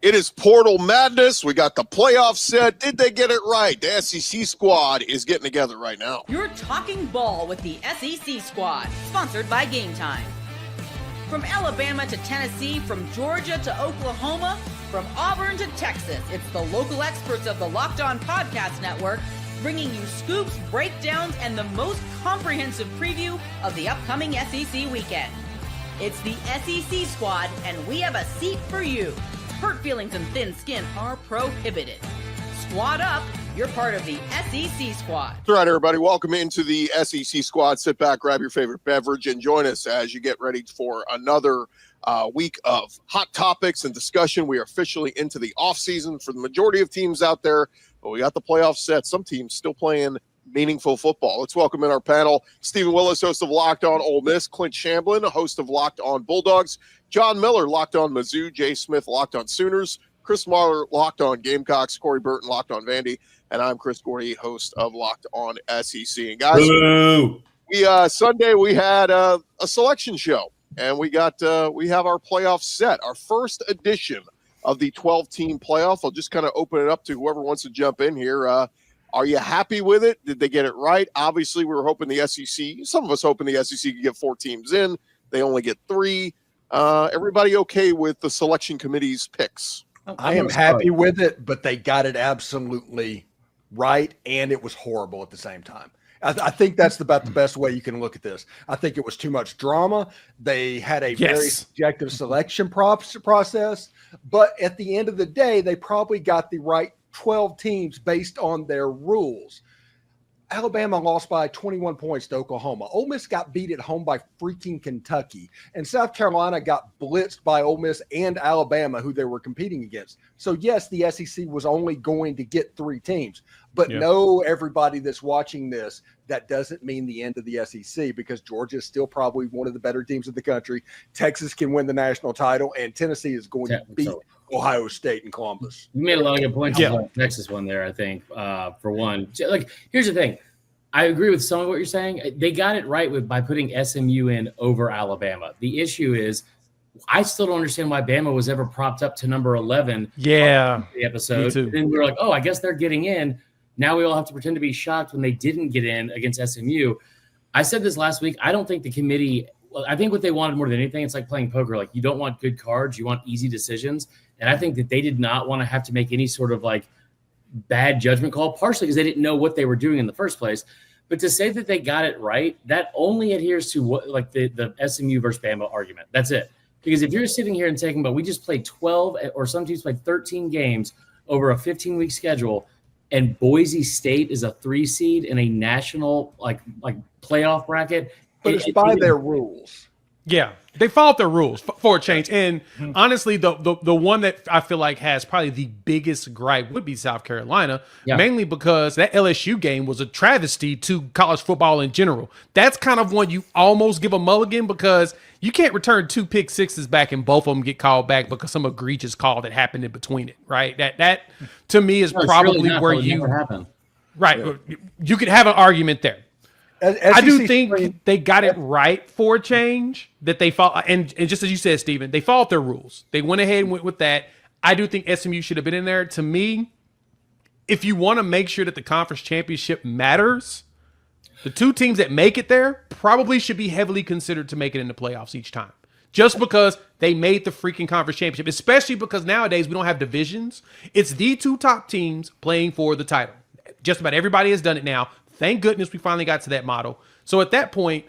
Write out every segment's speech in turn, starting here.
It is portal madness. We got the playoff set. Did they get it right? The SEC squad is getting together right now. You're talking ball with the SEC squad, sponsored by Gametime. From Alabama to Tennessee, from Georgia to Oklahoma, from Auburn to Texas, it's the local experts of the Locked On Podcast Network bringing you scoops, breakdowns, and the most comprehensive preview of the upcoming SEC weekend. It's the SEC squad, and we have a seat for you. Hurt feelings and thin skin are prohibited. Squad up. You're part of the SEC squad. That's right, everybody. Welcome into the SEC squad. Sit back, grab your favorite beverage, and join us as you get ready for another week of hot topics and discussion. We are officially into the offseason for the majority of teams out there, but we got the playoff set. Some teams still playing meaningful football. Let's welcome in our panel Stephen Willis, host of Locked On Ole Miss, Clint Shamblin, host of Locked On Bulldogs, John Miller, Locked On Mizzou, Jay Smith, Locked On Sooners, Chris Marler, Locked On Gamecocks, Corey Burton, Locked On Vandy, and I'm Chris Gordy, host of Locked On SEC. And guys, Sunday we had a selection show, and we have our playoff set, our first edition of the 12-team playoff. I'll just kind of open it up to whoever wants to jump in here. Are you happy with it? Did they get it right? Obviously, we were hoping the SEC, some of us hoping the SEC could get 4 teams in. They only get 3. Everybody okay with the selection committee's picks? I am happy with it, but they got it absolutely right, and it was horrible at the same time. I think that's about the best way you can look at this. I think it was too much drama. They had a very subjective selection process, but at the end of the day, they probably got the right 12 teams based on their rules. Alabama lost by 21 points to Oklahoma. Ole Miss got beat at home by freaking Kentucky. And South Carolina got blitzed by Ole Miss and Alabama, who they were competing against. So, yes, the SEC was only going to get 3 teams. But no, everybody that's watching this, that doesn't mean the end of the SEC, because Georgia is still probably one of the better teams in the country. Texas can win the national title, and Tennessee is going to beat Ohio State and Columbus. You made a lot of good points on the Texas one there, I think, for one. Like, here's the thing. I agree with some of what you're saying. They got it right by putting SMU in over Alabama. The issue is I still don't understand why Bama was ever propped up to number 11 the episode. Me too. And then we were like, oh, I guess they're getting in. Now we all have to pretend to be shocked when they didn't get in against SMU. I said this last week. I don't think the committee – I think what they wanted more than anything, it's like playing poker. Like, you don't want good cards. You want easy decisions. And I think that they did not want to have to make any sort of like bad judgment call, partially because they didn't know what they were doing in the first place. But to say that they got it right, that only adheres to what like the SMU versus Bama argument. That's it. Because if you're sitting here and saying, but we just played 12 or some teams played 13 games over a 15-week schedule, and Boise State is a 3 seed in a national like playoff bracket. But it's by their rules. Yeah, they followed their rules for a change. And honestly, the one that I feel like has probably the biggest gripe would be South Carolina, mainly because that LSU game was a travesty to college football in general. That's kind of one you almost give a mulligan, because you can't return 2 pick sixes back and both of them get called back because some egregious call that happened in between it, right? That to me is probably where you you could have an argument there. I do think they got it right for a change, that they fought. And just as you said, Stephen, they followed their rules. They went ahead and went with that. I do think SMU should have been in there. To me, if you want to make sure that the conference championship matters, the 2 teams that make it there probably should be heavily considered to make it in the playoffs each time. Just because they made the freaking conference championship, especially because nowadays we don't have divisions. It's the 2 top teams playing for the title. Just about everybody has done it now. Thank goodness we finally got to that model. So at that point,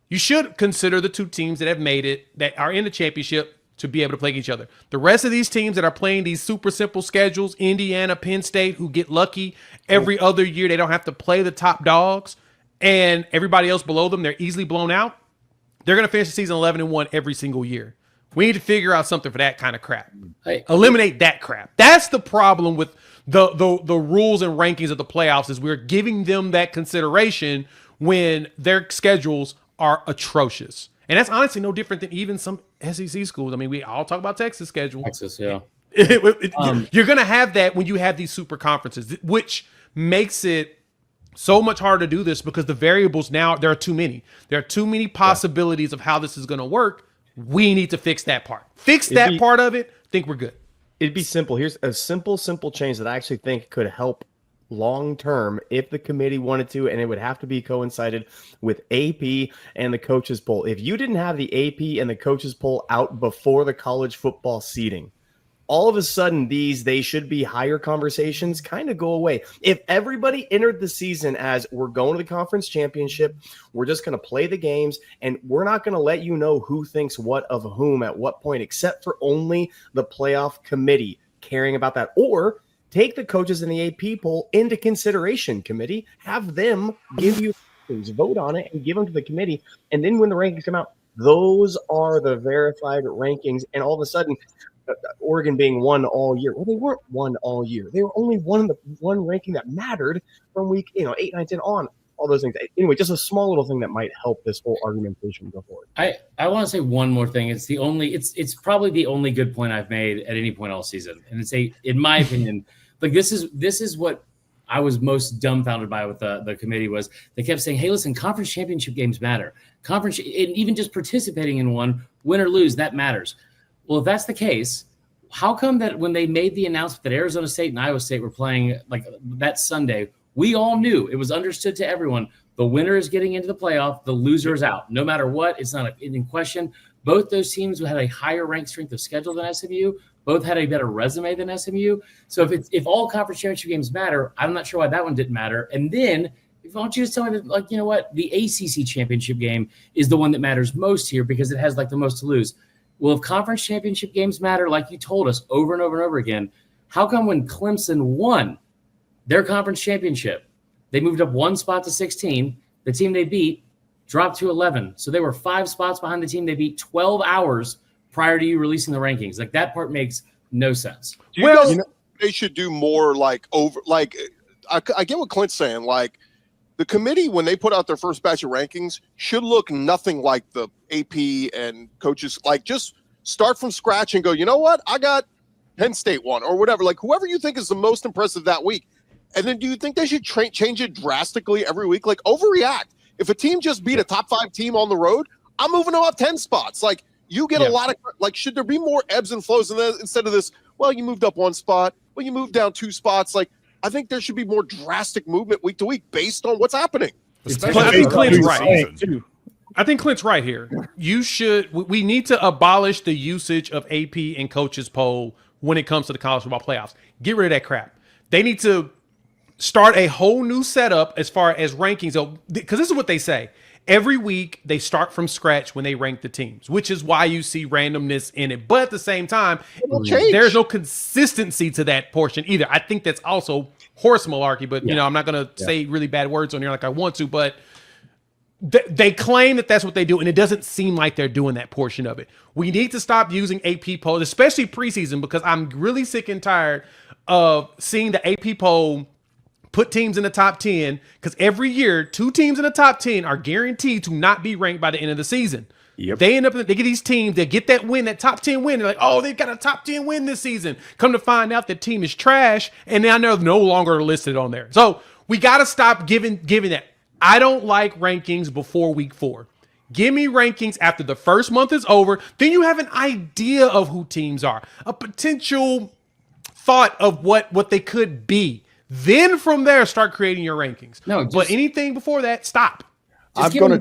you should consider the 2 teams that have made it, that are in the championship, to be able to play each other. The rest of these teams that are playing these super simple schedules, Indiana, Penn State, who get lucky every other year, they don't have to play the top dogs, and everybody else below them, they're easily blown out. They're going to finish the season 11-1 every single year. We need to figure out something for that kind of crap. Eliminate that crap. That's the problem with the rules and rankings of the playoffs, is we're giving them that consideration when their schedules are atrocious. And that's honestly no different than even some SEC schools. I mean, we all talk about Texas schedule. Texas, yeah. You're going to have that when you have these super conferences, which makes it so much harder to do this, because the variables now, there are too many. There are too many possibilities of how this is going to work. We need to fix that part. Fix that part of it. I think we're good. It'd be simple. Here's a simple change that I actually think could help long term if the committee wanted to, and it would have to be coincided with AP and the coaches poll. If you didn't have the AP and the coaches poll out before the college football seeding, all of a sudden they should be higher conversations kind of go away. If everybody entered the season as we're going to the conference championship, we're just going to play the games, and we're not going to let you know who thinks what of whom at what point, except for only the playoff committee caring about that. Or take the coaches in the AP poll into consideration, committee. Have them give you things, vote on it, and give them to the committee. And then when the rankings come out, those are the verified rankings. And all of a sudden, Oregon being one all year. Well, they weren't one all year. They were only one ranking that mattered from week 8, 9, 10 on. All those things. Anyway, just a small little thing that might help this whole argumentation go forward. I want to say one more thing. It's probably the only good point I've made at any point all season, and in my opinion, like this is what I was most dumbfounded by with the committee was they kept saying, hey, listen, conference championship games matter. And even just participating in one, win or lose, that matters. Well, if that's the case, how come that when they made the announcement that Arizona State and Iowa State were playing like that Sunday, we all knew, it was understood to everyone, the winner is getting into the playoff, the loser is out. No matter what, it's not in question. Both those teams had a higher ranked strength of schedule than SMU. Both had a better resume than SMU. So if all conference championship games matter, I'm not sure why that one didn't matter. And then why don't you just tell me that, like, you know what, the ACC championship game is the one that matters most here because it has like the most to lose. Well, if conference championship games matter, like you told us over and over and over again, how come when Clemson won their conference championship, they moved up one spot to 16, the team they beat dropped to 11. So they were 5 spots behind the team they beat 12 hours prior to you releasing the rankings. Like that part makes no sense. Well, they should do more I get what Clint's saying. Like the committee, when they put out their first batch of rankings, should look nothing like the AP and coaches. Like just start from scratch and go, you know what? I got Penn State one or whatever. Like whoever you think is the most impressive that week. And then do you think they should change it drastically every week? Like overreact. If a team just beat a top 5 team on the road, I'm moving them up 10 spots. Like you get a lot of, like, should there be more ebbs and flows instead of this? Well, you moved up 1 spot. Well, you moved down 2 spots. Like, I think there should be more drastic movement week to week based on what's happening. I think Clint's right. I think Clint's right here. We need to abolish the usage of AP and coaches poll when it comes to the college football playoffs. Get rid of that crap. They need to start a whole new setup as far as rankings, because this is what they say. Every week, they start from scratch when they rank the teams, which is why you see randomness in it. But at the same time, there's no consistency to that portion either. I think that's also horse malarkey, but I'm not going to say really bad words on here like I want to, but they claim that that's what they do, and it doesn't seem like they're doing that portion of it. We need to stop using AP polls, especially preseason, because I'm really sick and tired of seeing the AP poll put teams in the top 10, because every year 2 teams in the top 10 are guaranteed to not be ranked by the end of the season. Yep. They get these teams that get that win, that top 10 win. They're like, oh, they've got a top 10 win this season. Come to find out the team is trash, and now they're no longer listed on there. So we got to stop giving that. I don't like rankings before week 4. Give me rankings after the first month is over. Then you have an idea of who teams are, a potential thought of what they could be. Then from there, start creating your rankings. But anything before that, stop. Don't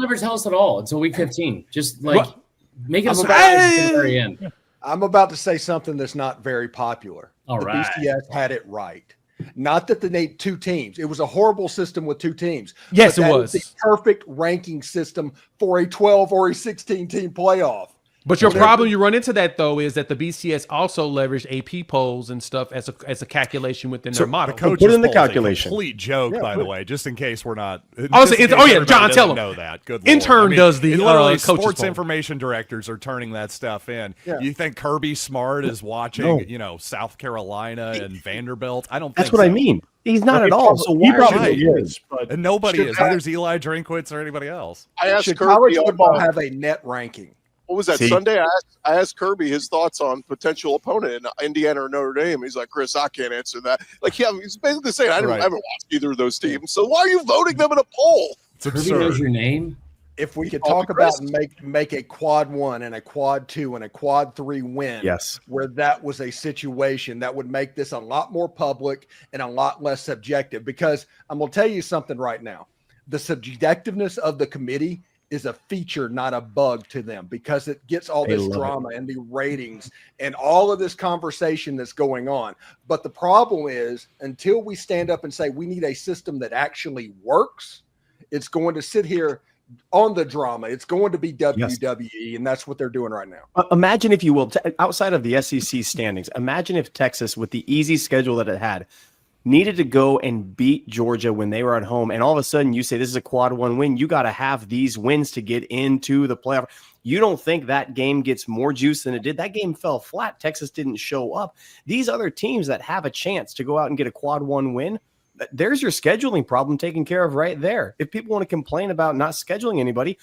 ever tell us at all until week 15. Just make it a surprise at the very end. I'm about to say something that's not very popular. All right. BCS had it right. Not that they need 2 teams. It was a horrible system with 2 teams. Yes, it was. The perfect ranking system for a 12 or a 16 team playoff. But your problem you run into that, though, is that the BCS also leveraged AP polls and stuff as a calculation within their model. Put in the calculation. A complete joke, by the way, just in case we're not. John, tell him. Know that. Good Intern does the literally sports poll. Information directors are turning that stuff in. Yeah. You think Kirby Smart is watching, South Carolina and Vanderbilt? I don't think that's what I mean. He's not at all. So why is? And nobody is. Neither is Eli Drinkwitz or anybody else. I asked Should Kirby college football have a net ranking? What was that Sunday? I asked Kirby his thoughts on potential opponent in Indiana or Notre Dame. He's like, Chris, I can't answer that. Like, he's basically saying I haven't watched either of those teams. So why are you voting them in a poll? Kirby knows your name. if we could talk about and make a quad 1 and a quad 2 and a quad 3 win, yes, where that was a situation that would make this a lot more public and a lot less subjective. Because I'm going to tell you something right now. The subjectiveness of the committee is a feature, not a bug to them, because it gets all this drama and the ratings and all of this conversation that's going on. But the problem is, until we stand up and say we need a system that actually works, it's going to sit here on the drama. It's going to be WWE, and that's what they're doing right now. Imagine, if you will, outside of the SEC standings, imagine if Texas, with the easy schedule that it had, needed to go and beat Georgia when they were at home, and all of a sudden you say this is a quad 1 win. You got to have these wins to get into the playoff. You don't think that game gets more juice than it did? That game fell flat. Texas didn't show up. These other teams that have a chance to go out and get a quad 1 win, there's your scheduling problem taken care of right there. If people want to complain about not scheduling anybody,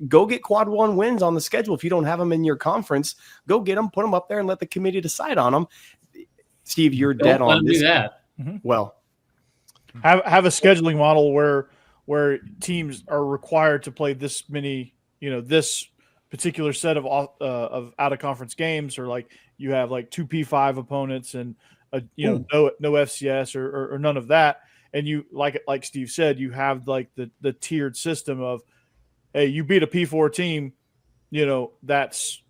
go get quad 1 wins on the schedule. If you don't have them in your conference, go get them, put them up there, and let the committee decide on them. Steve, you're dead on this. Do that. Well, have a scheduling model where teams are required to play this many, this particular set of out of conference games, or like you have like 2 P5 opponents and no FCS or none of that. And you like Steve said, you have like the tiered system of, hey, you beat a P4 team, that's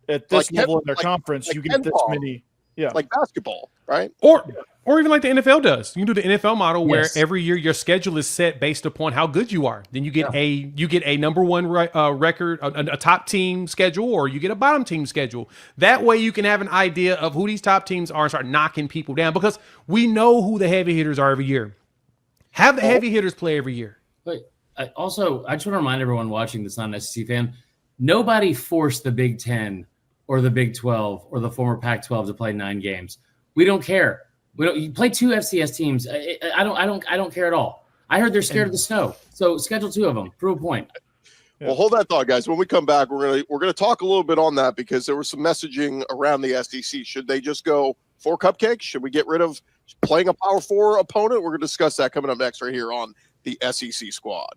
at this level in their conference, you get this many. Yeah, like basketball, right? Or even like the NFL does. You can do the NFL model where every year your schedule is set based upon how good you are. Then you get a number 1 record, a top team schedule, or you get a bottom team schedule. That way you can have an idea of who these top teams are and start knocking people down, because we know who the heavy hitters are every year. Have the heavy hitters play every year. But I just want to remind everyone watching that's not an SEC fan, nobody forced the Big Ten or the Big 12 or the former Pac-12 to play 9 games. We don't care. You play 2 FCS teams. I don't care at all. I heard they're scared of the snow. So schedule 2 of them. Prove a point. Well, hold that thought, guys. When we come back, we're gonna talk a little bit on that, because there was some messaging around the SEC. Should they just go 4 cupcakes? Should we get rid of playing a Power 4 opponent? We're gonna discuss that coming up next right here on the SEC Squad.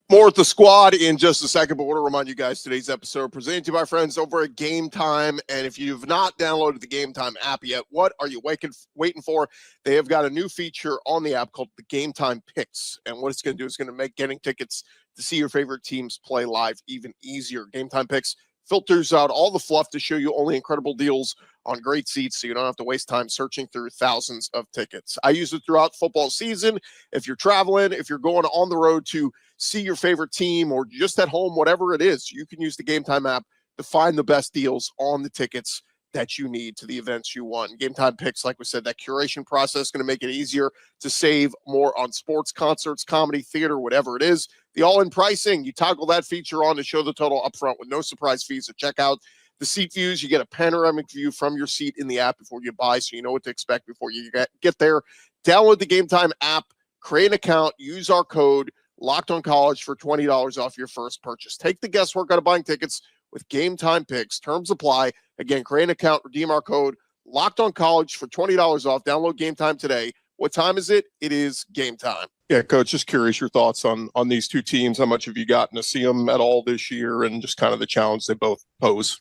More at the Squad in just a second, but I want to remind you guys today's episode presented to you by friends over at Gametime. And if you've not downloaded the Gametime app yet, what are you waiting for? They have got a new feature on the app called the Gametime Picks. And what it's going to do is going to make getting tickets to see your favorite teams play live even easier. Gametime Picks filters out all the fluff to show you only incredible deals on great seats, so you don't have to waste time searching through thousands of tickets. I use it throughout football season. If you're traveling, if you're going on the road to see your favorite team, or just at home, whatever it is, you can use the Gametime app to find the best deals on the tickets that you need to the events you want. Gametime Picks, like we said, that curation process is going to make it easier to save more on sports, concerts, comedy, theater, whatever it is. The all-in pricing, you toggle that feature on to show the total upfront with no surprise fees at checkout. The seat views, you get a panoramic view from your seat in the app before you buy, so you know what to expect before you get there. Download the Gametime app, create an account, use our code LOCKEDONCollege for $20 off your first purchase. Take the guesswork out of buying tickets with Gametime Picks. Terms apply. Again, create an account, redeem our code LOCKEDONCollege for $20 off. Download Gametime today. What time is it? It is game time. Yeah, Coach, just curious your thoughts on these two teams. How much have you gotten to see them at all this year, and just kind of the challenge they both pose?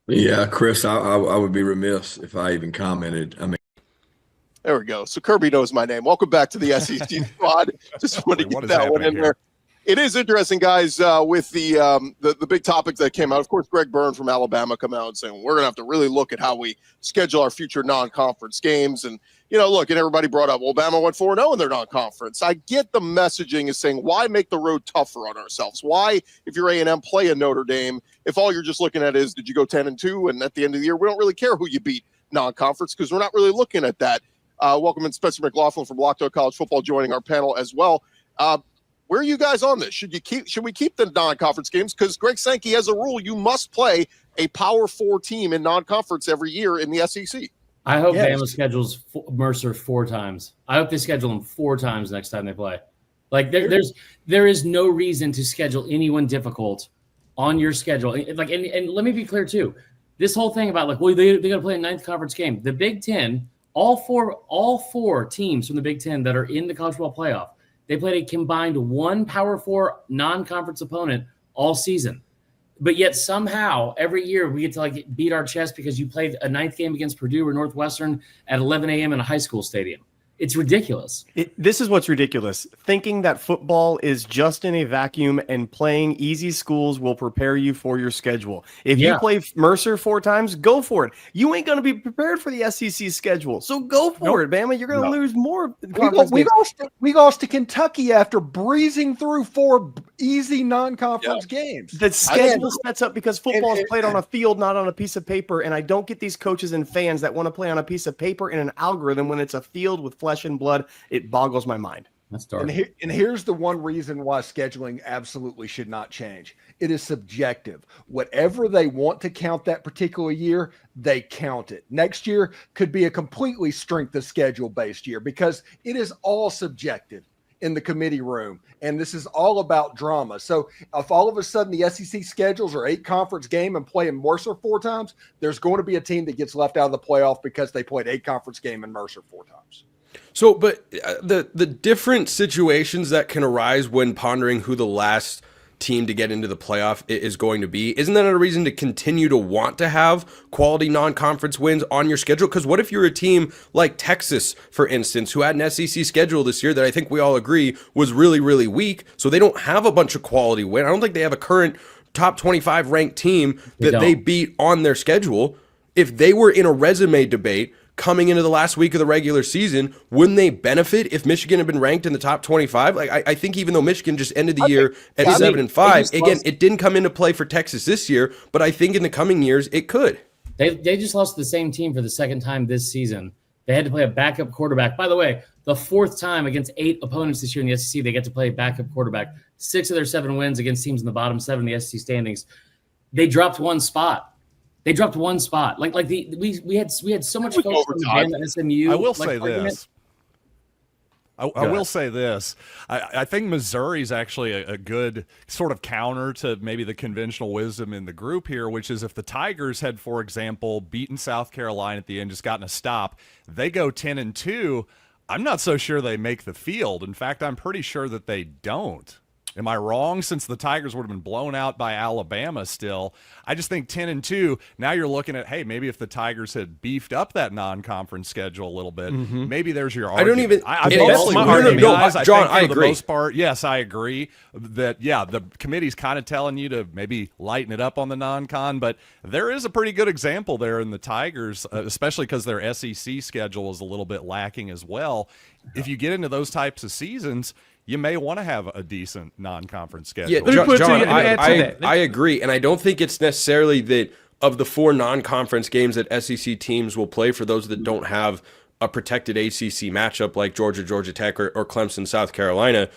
Yeah, Chris, I would be remiss if I even commented. I mean, there we go. So Kirby knows my name. Welcome back to the SEC Squad. Just wanted to get that one in there. It is interesting, guys, with the big topic that came out. Of course, Greg Byrne from Alabama come out and saying we're going to have to really look at how we schedule our future non-conference games. And, look, and everybody brought up, well, Bama went 4-0 in their non-conference. I get the messaging is saying, why make the road tougher on ourselves? Why, if you're A&M, play a Notre Dame, if all you're just looking at is, did you go 10-2? And at the end of the year, we don't really care who you beat non-conference, because we're not really looking at that. Welcome in Spencer McLaughlin from Locked On College Football joining our panel as well. Where are you guys on this? Should we keep the non-conference games? Because Greg Sankey has a rule: you must play a Power 4 team in non-conference every year in the SEC. I hope Bama schedules Mercer 4 times. I hope they schedule him 4 times next time they play. Like there is no reason to schedule anyone difficult on your schedule. Like and let me be clear too. This whole thing about like, well, they got to play a 9th conference game. The Big Ten, all four teams from the Big Ten that are in the college football playoff, They played a combined 1 Power 4 non-conference opponent all season. But yet somehow every year we get to like beat our chest because you played a 9th game against Purdue or Northwestern at 11 a.m. in a high school stadium. It's ridiculous. This is what's ridiculous. Thinking that football is just in a vacuum and playing easy schools will prepare you for your schedule. If you play Mercer 4 times, go for it. You ain't going to be prepared for the SEC schedule. So go for it, Bama. You're going to lose more. We lost to Kentucky after breezing through 4 easy non-conference games. The schedule sets up because football is played on a field, not on a piece of paper. And I don't get these coaches and fans that want to play on a piece of paper in an algorithm when it's a field with flesh and blood. It boggles my mind. That's dark. And here's the one reason why scheduling absolutely should not change. It is subjective. Whatever they want to count that particular year, they count it. Next year could be a completely strength of schedule based year because it is all subjective in the committee room. And this is all about drama. So if all of a sudden the SEC schedules are 8 conference game and play in Mercer 4 times, there's going to be a team that gets left out of the playoff because they played 8 conference game in Mercer 4 times. So, but the different situations that can arise when pondering who the last team to get into the playoff is going to be, isn't that a reason to continue to want to have quality non-conference wins on your schedule? Because what if you're a team like Texas, for instance, who had an SEC schedule this year that I think we all agree was really, really weak, so they don't have a bunch of quality wins. I don't think they have a current top 25 ranked team that they beat on their schedule. If they were in a resume debate coming into the last week of the regular season, wouldn't they benefit if Michigan had been ranked in the top 25? Like I think even though Michigan just ended the year at 7-5, again, it didn't come into play for Texas this year, but I think in the coming years it could. They just lost to the same team for the second time this season. They had to play a backup quarterback. By the way, the 4th time against 8 opponents this year in the SEC, they get to play a backup quarterback. 6 of their 7 wins against teams in the bottom 7 in the SEC standings. They dropped 1 spot. Like we had so much focus on the Bama SMU. I will say this. I will say this. I think Missouri's actually a good sort of counter to maybe the conventional wisdom in the group here, which is if the Tigers had, for example, beaten South Carolina at the end, just gotten a stop, they go 10-2. I'm not so sure they make the field. In fact, I'm pretty sure that they don't. Am I wrong? Since the Tigers would have been blown out by Alabama still, I just think 10-2. Now you're looking at, hey, maybe if the Tigers had beefed up that non-conference schedule a little bit, maybe there's your argument. I think that's my argument. John, I agree. For the most part, yes, I agree that, the committee's kind of telling you to maybe lighten it up on the non-con, but there is a pretty good example there in the Tigers, especially because their SEC schedule is a little bit lacking as well. If you get into those types of seasons, you may want to have a decent non-conference schedule. Yeah, John, I agree. And I don't think it's necessarily that of the 4 non-conference games that SEC teams will play, for those that don't have a protected ACC matchup like Georgia, Georgia Tech, or Clemson, South Carolina,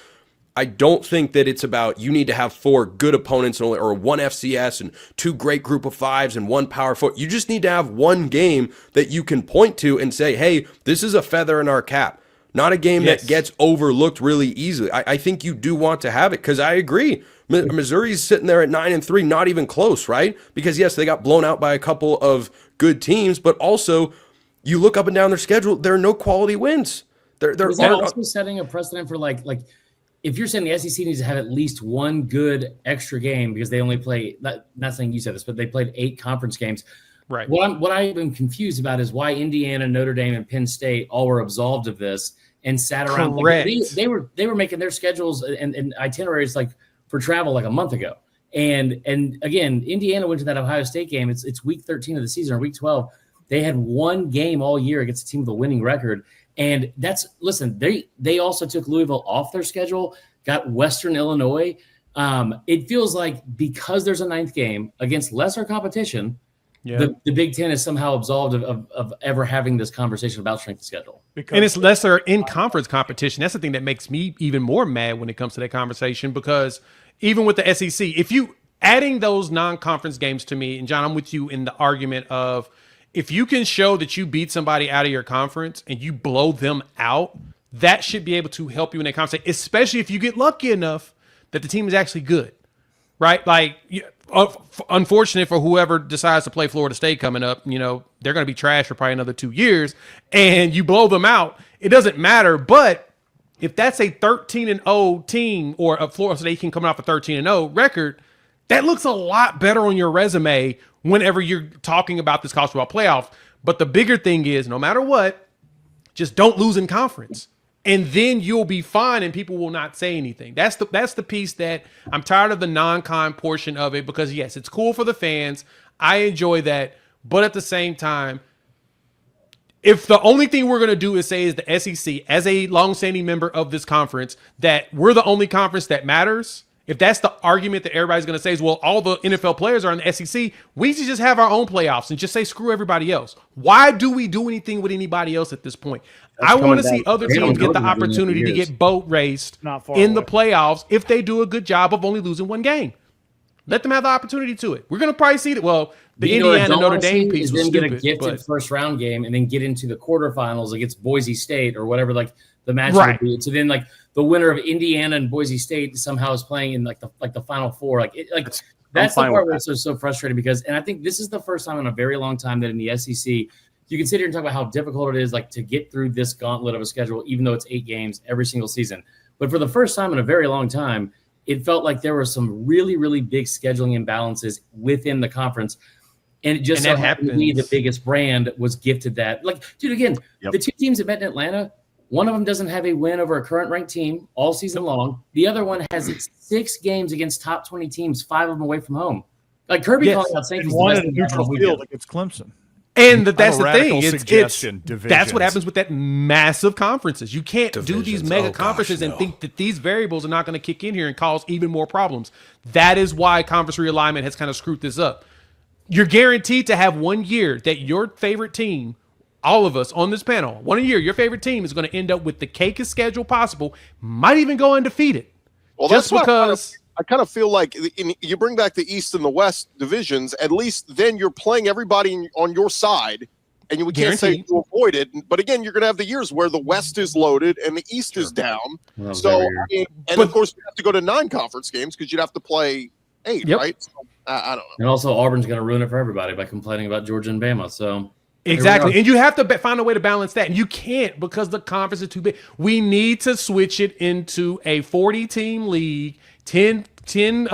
I don't think that it's about you need to have 4 good opponents or 1 FCS and 2 great group of 5s and 1 Power 4. You just need to have 1 game that you can point to and say, hey, this is a feather in our cap. Not a game that gets overlooked really easily. I think you do want to have it because I agree. Missouri's sitting there at 9-3, not even close, right? Because, yes, they got blown out by a couple of good teams, but also you look up and down their schedule, there are no quality wins. Is that also setting a precedent for, like if you're saying the SEC needs to have at least 1 good extra game because they only play – not saying you said this, but they played 8 conference games. Right. What I've been confused about is why Indiana, Notre Dame, and Penn State all were absolved of this and sat around. Correct. They were making their schedules and itineraries like for travel like a month ago. And again, Indiana went to that Ohio State game. It's week 13 of the season or week 12. They had 1 game all year against a team with a winning record. And they also took Louisville off their schedule, got Western Illinois. It feels like because there's a 9th game against lesser competition, the Big Ten is somehow absolved of ever having this conversation about strength of schedule. And it's lesser in conference competition. That's the thing that makes me even more mad when it comes to that conversation, because even with the SEC, if you adding those non-conference games to me, and John, I'm with you in the argument of if you can show that you beat somebody out of your conference and you blow them out, that should be able to help you in that conversation, especially if you get lucky enough that the team is actually good, right? Like, unfortunate for whoever decides to play Florida State coming up, they're going to be trash for probably another 2 years, and you blow them out. It doesn't matter, but if that's a 13-0 team or a Florida State can come off a 13-0 record, that looks a lot better on your resume whenever you're talking about this college football playoff. But the bigger thing is, no matter what, just don't lose in conference. And then you'll be fine and people will not say anything. That's the piece that I'm tired of, the non-con portion of it, because yes, it's cool for the fans. I enjoy that. But at the same time, if the only thing we're going to do is say is the SEC, as a longstanding member of this conference, that we're the only conference that matters, if that's the argument that everybody's going to say is, well, all the NFL players are in the SEC, we should just have our own playoffs and just say, screw everybody else. Why do we do anything with anybody else at this point? I want to see other teams get the opportunity to get boat raced in the playoffs if they do a good job of only losing one game. Let them have the opportunity to it. We're going to probably see it. Well, the Indiana Notre Dame piece was stupid. Then get a gifted first round game and then get into the quarterfinals against Boise State or whatever, like the match would be. So then, like, the winner of Indiana and Boise State somehow is playing in like the Final Four. That's the part where it's so frustrating because, and I think this is the first time in a very long time that in the SEC you can sit here and talk about how difficult it is, like, to get through this gauntlet of a schedule, even though it's 8 games every single season. But for the first time in a very long time, it felt like there were some really, really big scheduling imbalances within the conference. And it just so happened to be the biggest brand was gifted that. Like, dude, again, the two teams that met in Atlanta, one of them doesn't have a win over a current ranked team all season long. The other one has 6 games against top 20 teams, 5 of them away from home. Like, Kirby calling out St. One in a neutral field against Clemson. And that's the thing. That's what happens with that massive conferences. You can't do these mega conferences and think that these variables are not going to kick in here and cause even more problems. That is why conference realignment has kind of screwed this up. You're guaranteed to have 1 year that your favorite team, all of us on this panel, 1 year, your favorite team is going to end up with the cakest schedule possible, might even go undefeated. Well, just because I kind of feel like you bring back the East and the West divisions, at least then you're playing everybody on your side, and we can't say you avoid it. But again, you're going to have the years where the West is loaded and the East is down. Well, so, of course, you have to go to 9 conference games because you'd have to play 8, right? So, I don't know. And also, Auburn's going to ruin it for everybody by complaining about Georgia and Bama. So exactly, and you have to find a way to balance that, and you can't because the conference is too big. We need to switch it into a 40-team league, 10-team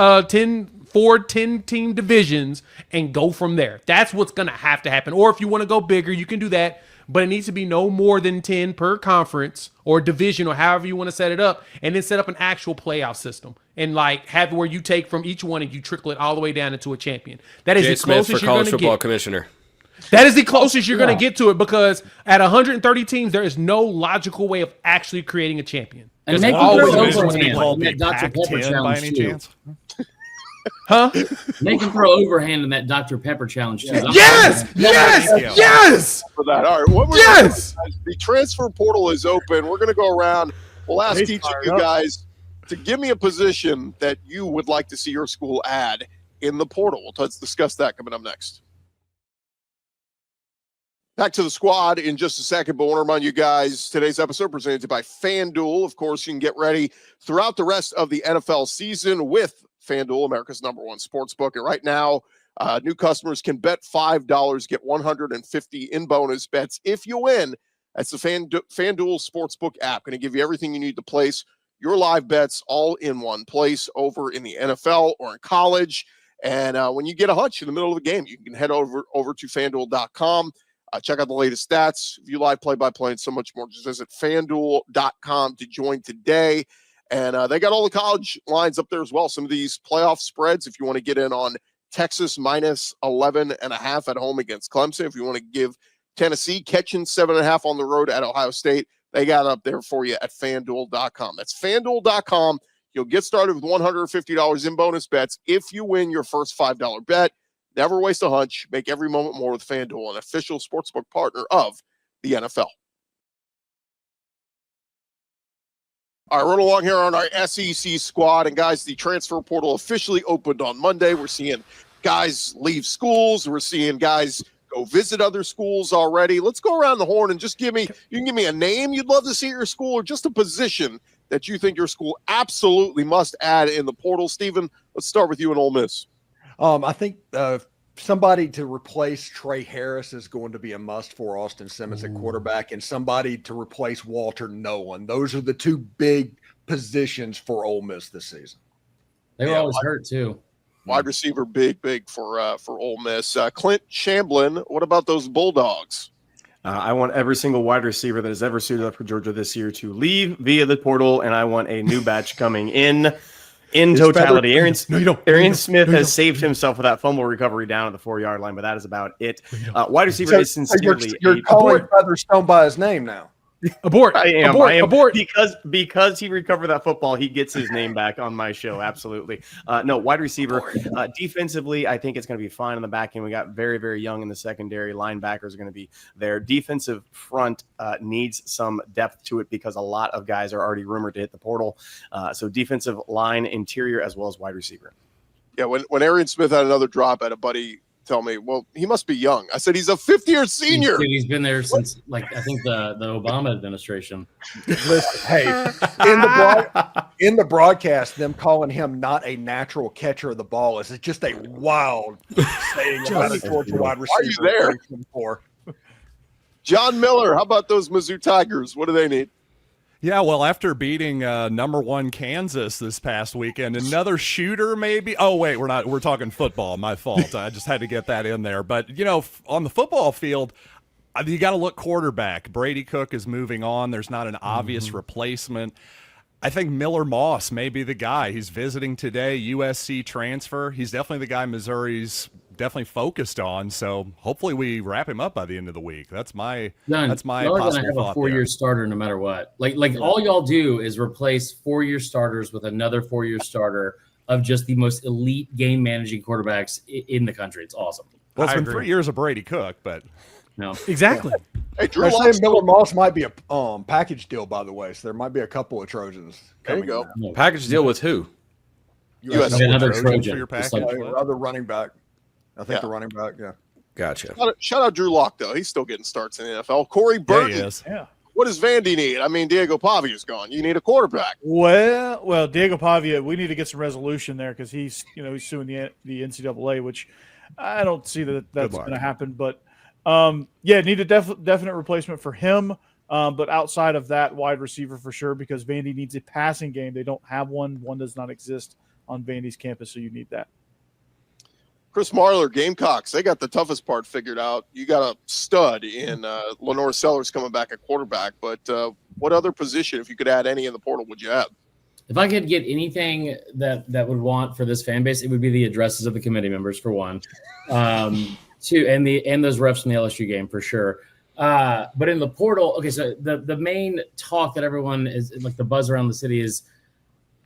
divisions, and go from there. That's what's going to happen. Or if you want to go bigger, you can do that, but it needs to be no more than 10 per conference or division or however you want to set it up, and then set up an actual playoff system and like have where you take from each one and you trickle it all the way down into a champion. That is Jay the closest Smith for you're going college to football get. Commissioner. That is the closest you're going to get to it because at 130 teams, there is no logical way of actually creating a champion. And There's make always him going throw to be one. overhand in that Dr. Pepper challenge by any too. chance? Huh? Make him throw overhand in that Dr. Pepper challenge too. Yes! For that. All right. What the transfer portal is open. We're going to go around. We'll ask each of you guys to give me a position that you would like to see your school add in the portal. Let's discuss that coming up next. Back to the squad in just a second, but I want to remind you guys, today's episode presented by FanDuel. Of course, you can get ready throughout the rest of the NFL season with FanDuel, America's #1 sportsbook. And right now, new customers can bet $5, get $150 in bonus bets if you win. That's the FanDuel Sportsbook app. Going to give you everything you need to place your live bets all in one place over in the NFL or in college. And when you get a hunch in the middle of the game, you can head over to FanDuel.com. Check out the latest stats, view live play-by-play, and so much more. Just visit FanDuel.com to join today. And they got all the college lines up there as well. Some of these playoff spreads, if you want to get in on Texas minus 11.5 at home against Clemson. If you want to give Tennessee catching 7.5 on the road at Ohio State, they got up there for you at FanDuel.com. That's FanDuel.com. You'll get started with $150 in bonus bets if you win your first $5 bet. Never waste a hunch. Make every moment more with FanDuel, an official sportsbook partner of the NFL. All right, run along here on our SEC squad. And, guys, the transfer portal officially opened on Monday. We're seeing guys leave schools. We're seeing guys go visit other schools already. Let's go around the horn and just you can give me a name you'd love to see at your school or just a position that you think your school absolutely must add in the portal. Steven, let's start with you in Ole Miss. I think somebody to replace Trey Harris is going to be a must for Austin Simmons at quarterback, and somebody to replace Walter Nolan. Those are the two big positions for Ole Miss this season. They were always hurt too. Wide receiver, big for Ole Miss. Clint Shamblin, what about those Bulldogs? I want every single wide receiver that has ever suited up for Georgia this year to leave via the portal, and I want a new batch coming in totality. Arian Smith has saved himself with that fumble recovery down at the 4-yard line, but that is about it. Wide receiver is sincerely. You're calling Featherstone by his name now. Abort. I am Abort. because he recovered that football, he gets his name back on my show. Absolutely. No, wide receiver. Defensively, I think it's going to be fine on the back end. We got very, very young in the secondary. Linebackers are going to be there. Defensive front needs some depth to it because a lot of guys are already rumored to hit the portal. So defensive line, interior, as well as wide receiver. Yeah, when Arian Smith had another drop, at a buddy tell me, well, he must be young. I said, he's a fifth-year senior. He's been there since, I think the Obama administration. Listen, hey, in the broadcast, them calling him not a natural catcher of the ball is just a wild saying about a Georgia wide receiver. Why are you there? John Miller, how about those Mizzou Tigers? What do they need? Yeah, well, after beating number 1 Kansas this past weekend, another shooter maybe. Oh, wait, we're talking football. My fault. I just had to get that in there. But, on the football field, you got to look quarterback. Brady Cook is moving on. There's not an obvious replacement. I think Miller Moss may be the guy. He's visiting today, USC transfer. He's definitely the guy Missouri's definitely focused on. So hopefully we wrap him up by the end of the week. That's my possible have a thought 4-year starter no matter what. All y'all do is replace 4-year starters with another 4-year starter of just the most elite game managing quarterbacks in the country. It's awesome. Well, it's been 3 years of Brady Cook, but no, exactly. Hey, Drew I Lock say Miller Moss might be a package deal, by the way. So there might be a couple of Trojans. There you go. Package deal with who? USC. Another Trojan Trojan. for your Just package. Other running back. I think the running back, yeah. Gotcha. Shout out Drew Lock, though. He's still getting starts in the NFL. Corey Burton. Yeah, he is. Yeah. What does Vandy need? I mean, Diego Pavia's gone. You need a quarterback. Well, Diego Pavia, we need to get some resolution there because he's suing the NCAA, which I don't see that's going to happen. But need a definite replacement for him. But outside of that, wide receiver for sure, because Vandy needs a passing game. They don't have one. One does not exist on Vandy's campus, so you need that. Chris Marler, Gamecocks, they got the toughest part figured out. You got a stud in Lenore Sellers coming back at quarterback. But what other position, if you could add any in the portal, would you add? If I could get anything that would want for this fan base, it would be the addresses of the committee members for one, two, and those refs from the LSU game for sure. But in the portal, okay, so the main talk that everyone is like the buzz around the city is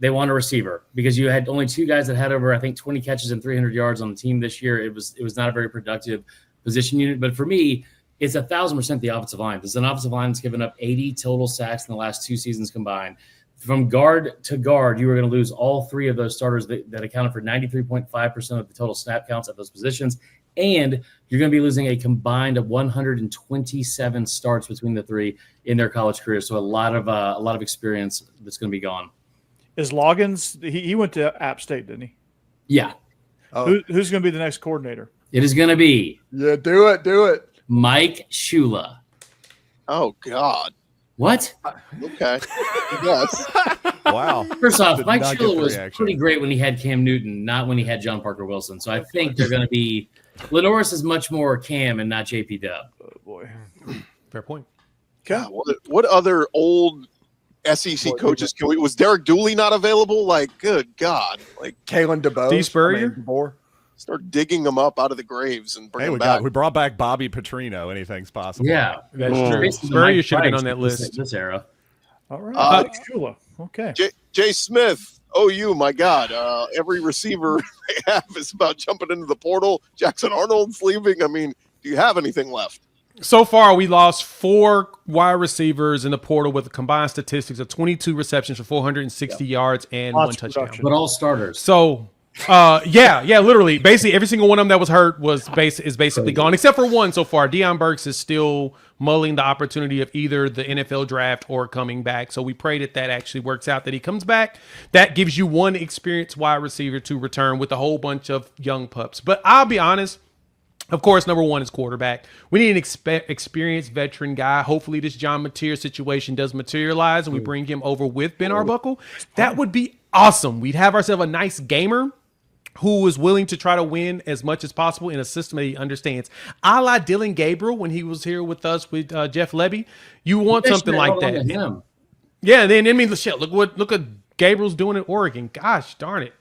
they want a receiver because you had only 2 guys that had over, I think, 20 catches and 300 yards on the team this year. It was not a very productive position unit. But for me, it's 1,000% the offensive line. This is an offensive line that's given up 80 total sacks in the last 2 seasons combined. From guard to guard, you were going to lose all 3 of those starters that accounted for 93.5% of the total snap counts at those positions. And you're going to be losing a combined of 127 starts between the 3 in their college careers. So a lot of experience that's going to be gone. Is Loggins? He went to App State, didn't he? Yeah. Who's going to be the next coordinator? It is going to be Do it. Mike Shula. Oh, God. What? Okay. Yes. Wow. First off, Did Mike not get Shula the was reaction. pretty great when he had Cam Newton, not when he had John Parker Wilson. So I think they're going to be – Lenoris is much more Cam and not JP Dub. Oh, boy. Fair point. God, what other old SEC coaches was Derek Dooley not available? Like, good God. Like, Kalen DeBoer. Steve Spurrier? start digging them up out of the graves and bring them we back. We brought back Bobby Petrino. Anything's possible. Yeah, that's true. Spurrier should have been on that list. This era. All right. Shula. Okay. Jay Smith, OU, my God. Every receiver they have is about jumping into the portal. Jackson Arnold's leaving. I mean, do you have anything left? So far, we lost 4 wide receivers in the portal with a combined statistics of 22 receptions for 460 yards and 1 touchdown. But all starters. So, literally, basically every single one of them that was hurt is basically gone, except for one so far. Deion Burks is still mulling the opportunity of either the NFL draft or coming back. So we pray that actually works out, that he comes back. That gives you one experienced wide receiver to return with a whole bunch of young pups. But I'll be honest, Of course, number one is quarterback. We need an experienced veteran guy. Hopefully this John Mateer situation does materialize and we bring him over with Ben Arbuckle. That would be awesome. We'd have ourselves a nice gamer who is willing to try to win as much as possible in a system that he understands. A la Dylan Gabriel when he was here with us with Jeff Lebby. You want something like that. Yeah, and then I mean, shit, look what Gabriel's doing in Oregon. Gosh darn it.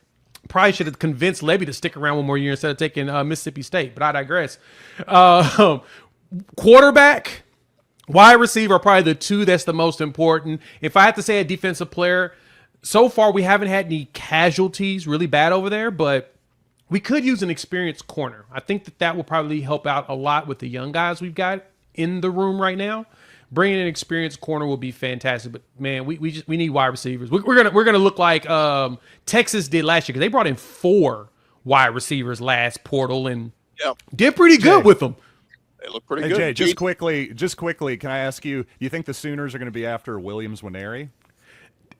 Probably should have convinced Lebby to stick around one more year instead of taking Mississippi State, but I digress. Quarterback, wide receiver are probably the two that's the most important. If I had to say a defensive player, so far we haven't had any casualties really bad over there, but we could use an experienced corner. I think that will probably help out a lot with the young guys we've got in the room right now. Bringing an experienced corner will be fantastic, but man, we need wide receivers. We're gonna look like Texas did last year because they brought in 4 wide receivers last portal and did pretty good with them. They look pretty Hey, good. Jay, just quickly, can I ask you? Do you think the Sooners are going to be after Williams-Nwaneri?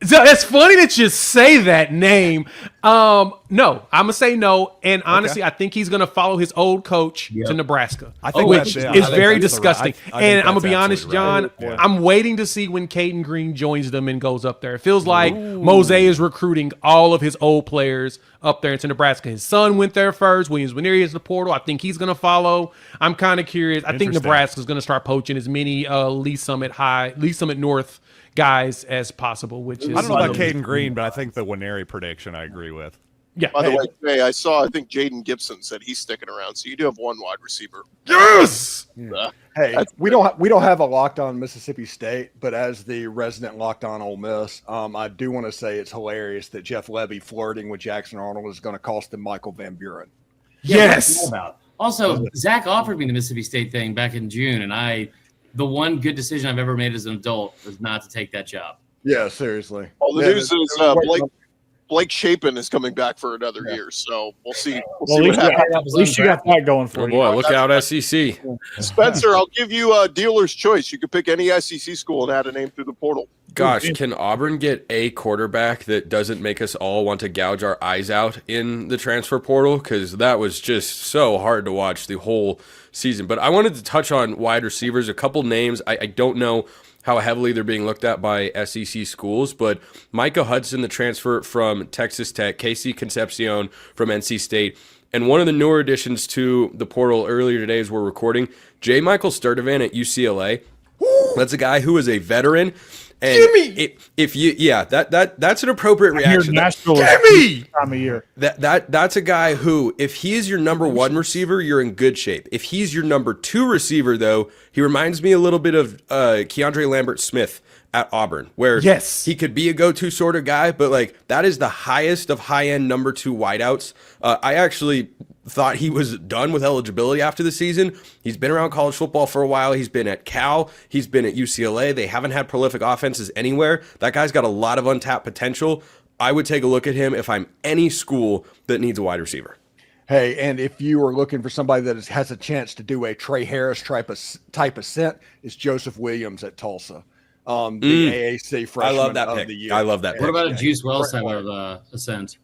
So it's funny that you say that name. No, I'm gonna say no. And honestly, I think he's gonna follow his old coach to Nebraska, I think which that's- is I think very that's disgusting. the right- I And think I'm gonna that's be honest, absolutely John. right. I'm waiting to see when Caden Green joins them and goes up there. It feels like Mose is recruiting all of his old players up there into Nebraska. His son went there first. Williams-Nwaneri is the portal. I think he's gonna follow. I'm kind of curious. I think Interesting. Nebraska's gonna start poaching as many Lee Summit North guys as possible, which is I don't know about Caden Green, but I think the Nwaneri prediction I agree with. Yeah. By the way, Jay, I think Jaden Gibson said he's sticking around, so you do have one wide receiver. Yes. Hey, we don't have a Locked On Mississippi State, but as the resident Locked On Ole Miss, I do want to say it's hilarious that Jeff Lebby flirting with Jackson Arnold is going to cost him Michael Van Buren. Yes. Also, Zach offered me the Mississippi State thing back in June, and the one good decision I've ever made as an adult was not to take that job. Yeah, seriously. Well, the news is Blake Shapen is coming back for another year, so we'll see. Well, at least you got that going for Oh you. boy, look out, SEC. Spencer, I'll give you a dealer's choice. You could pick any SEC school and add a name through the portal. Gosh, can Auburn get a quarterback that doesn't make us all want to gouge our eyes out in the transfer portal? Because that was just so hard to watch the whole season. But I wanted to touch on wide receivers, a couple names. I don't know how heavily they're being looked at by SEC schools, but Micah Hudson, the transfer from Texas Tech, Casey Concepcion from NC State, and one of the newer additions to the portal earlier today as we're recording, J. Michael Sturtevant at UCLA. That's a guy who is a veteran. And that's an appropriate reaction. Time of year. That's a guy who, if he is your number one receiver, you're in good shape. If he's your number 2 receiver, though, he reminds me a little bit of Keandre Lambert-Smith at Auburn, where he could be a go-to sort of guy, but like that is the highest of high-end number 2 wideouts. I actually thought he was done with eligibility after the season. He's been around college football for a while. He's been at Cal. He's been at UCLA. They haven't had prolific offenses anywhere. That guy's got a lot of untapped potential. I would take a look at him if I'm any school that needs a wide receiver. Hey, and if you are looking for somebody that has a chance to do a Trey Harris type of scent, it's Joseph Williams at Tulsa. The AAC freshman of the year. I love that. What about a Juice Wells type of ascent?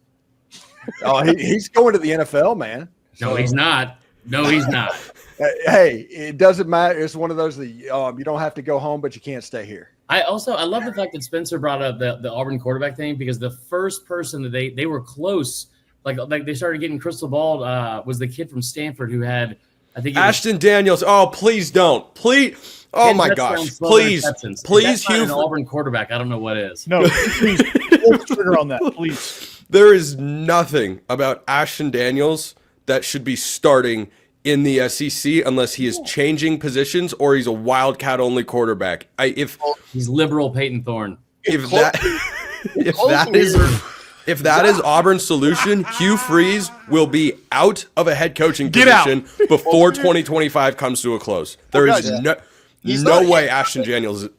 Oh, he's going to the NFL, man. No, he's not. No, he's not. Hey, it doesn't matter. It's one of those that you don't have to go home, but you can't stay here. I love the fact that Spencer brought up the Auburn quarterback thing, because the first person that they were close, like they started getting crystal balled, was the kid from Stanford who had, I think, Ashton Daniels. Oh, please don't. Please. Oh my gosh. Please. Please, Hugh. An Auburn quarterback. I don't know what is. No, please pull the trigger on that, please. There is nothing about Ashton Daniels that should be starting in the SEC unless he is changing positions or he's a wildcat only quarterback. He's liberal Peyton Thorne. If that is Auburn's solution, Hugh Freeze will be out of a head coaching position before 2025 comes to a close. There is no way Ashton Daniels is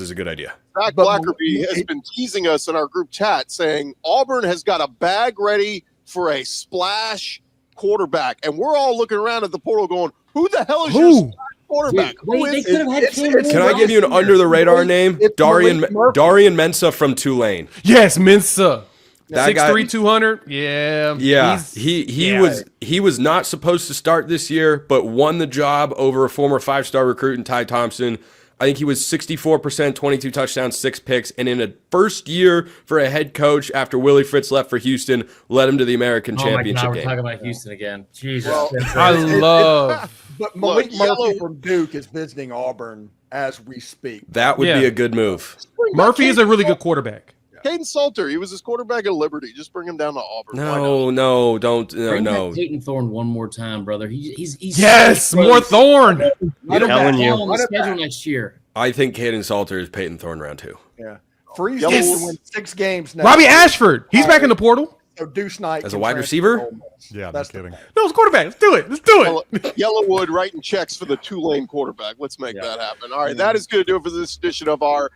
a good idea. Zach Blackerby has been teasing us in our group chat saying Auburn has got a bag ready for a splash quarterback, and we're all looking around at the portal going, who the hell is your splash quarterback? Can I give you an under the radar name? Darian Mensah from Tulane. Yes, Mensah. That 6'3", 200. Yeah. Yeah, he was not supposed to start this year, but won the job over a former 5-star recruit in Ty Thompson. I think he was 64%, 22 touchdowns, 6 picks, and in a first year for a head coach after Willie Fritz left for Houston, led him to the American Championship God, we're game. talking about Houston again. Jesus. I love. But Malik Murphy from Duke is visiting Auburn as we speak. That would be a good move. Murphy is a really good quarterback. Caden Salter, he was his quarterback at Liberty. Just bring him down to Auburn. Bring back Peyton Thorne one more time, brother. He's yes, more Thorne. I'm telling you. on the schedule next year. I think Caden Salter is Peyton Thorne round 2. Yeah. Freeze to win 6 games now. Robbie Ashford, he's back in the portal. So Deuce Knight as a wide receiver? Yeah, that's kidding. No, it's quarterback. Let's do it. Let's do it. Yellowwood writing checks for the Tulane quarterback. Let's make that happen. All right, that is going to do it for this edition of our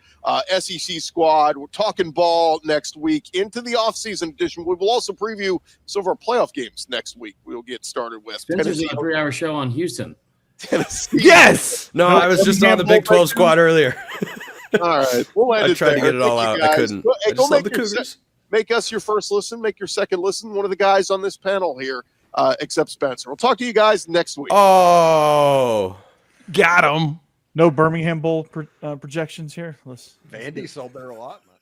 SEC squad. We're talking ball next week into the offseason edition. We will also preview some of our playoff games next week. We'll get started with Spencer's a 3-hour show on Houston. Tennessee. Yes. No, I was just on the Big 12 squad earlier. All right, we'll end I it tried to there. get it all out. I couldn't. I just love the Cougars. Make us your first listen. Make your second listen. One of the guys on this panel here, except Spencer. We'll talk to you guys next week. Oh, got him. No Birmingham Bowl projections here. Vandy sold there a lot, man.